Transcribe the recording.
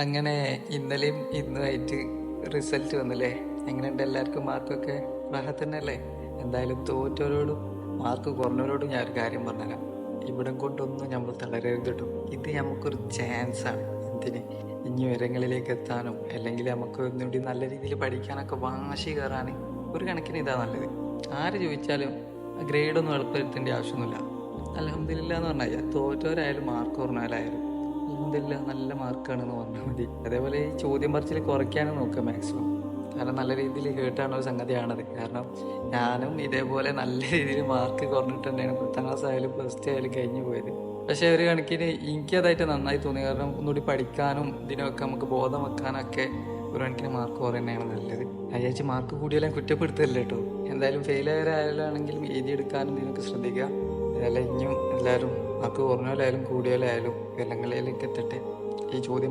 അങ്ങനെ ഇന്നലെയും ഇന്നുമായിട്ട് റിസൾട്ട് വന്നില്ലേ? എങ്ങനെയുണ്ട് എല്ലാവർക്കും? മാർക്കൊക്കെ റാഹത്തന്നെയല്ലേ? എന്തായാലും തോറ്റവരോടും മാർക്ക് കുറഞ്ഞവരോടും ഞാൻ ഒരു കാര്യം പറഞ്ഞുതരാം. ഇവിടം കൊണ്ടൊന്നും നമ്മൾ തളരരുത് കേട്ടോ. ഇത് നമുക്കൊരു ചാൻസാണ്. എന്തിന്? ഇനി ഉയരങ്ങളിലേക്ക് എത്താനും അല്ലെങ്കിൽ നമുക്ക് ഒന്നുകൂടി നല്ല രീതിയിൽ പഠിക്കാനൊക്കെ വാശി കയറാൻ ഒരു കണക്കിന് ഇതാ നല്ലത്. ആര് ചോദിച്ചാലും ഗ്രേഡൊന്നും എളുപ്പപ്പെടുത്തേണ്ട ആവശ്യമൊന്നുമില്ല. അൽഹംദുലില്ലാ എന്ന് പറഞ്ഞാൽ തോറ്റവരായാലും മാർക്ക് കുറഞ്ഞവരായാലും അൽഹംദുലില്ലാ നല്ല മാർക്കാണെന്ന് പറഞ്ഞാൽ മതി. അതേപോലെ ഈ ചോദ്യം പറച്ചിൽ കുറയ്ക്കാനും നോക്കുക മാക്സിമം. കാരണം നല്ല രീതിയിൽ കേട്ടാണ് ഒരു സംഗതിയാണത്. കാരണം ഞാനും ഇതേപോലെ നല്ല രീതിയിൽ മാർക്ക് കുറഞ്ഞിട്ട് തന്നെയാണ് 10ാം ക്ലാസ് ആയാലും +2 ആയാലും കഴിഞ്ഞു പോയത്. പക്ഷേ ഒരു കണക്കിന് എനിക്കതായിട്ട് നന്നായി തോന്നി. കാരണം ഒന്നുകൂടി പഠിക്കാനും ഇതിനൊക്കെ നമുക്ക് ബോധം വെക്കാനൊക്കെ ഒരു കണക്കിന് മാർക്ക് കുറയുന്നതാണ് നല്ലത്. അയച്ച് മാർക്ക് കൂടിയാലും കുറ്റപ്പെടുത്തല്ല കേട്ടോ. എന്തായാലും ഫെയിലായാലാണെങ്കിലും എഴുതിയെടുക്കാനും ഇതിനൊക്കെ ശ്രദ്ധിക്കുക. അതല്ല ഇനിയും എല്ലാവരും മാർക്ക് കുറഞ്ഞാലായാലും കൂടിയാലായാലും ഉയരങ്ങളിലേക്ക് എത്തട്ടെ. ഈ ചോദ്യം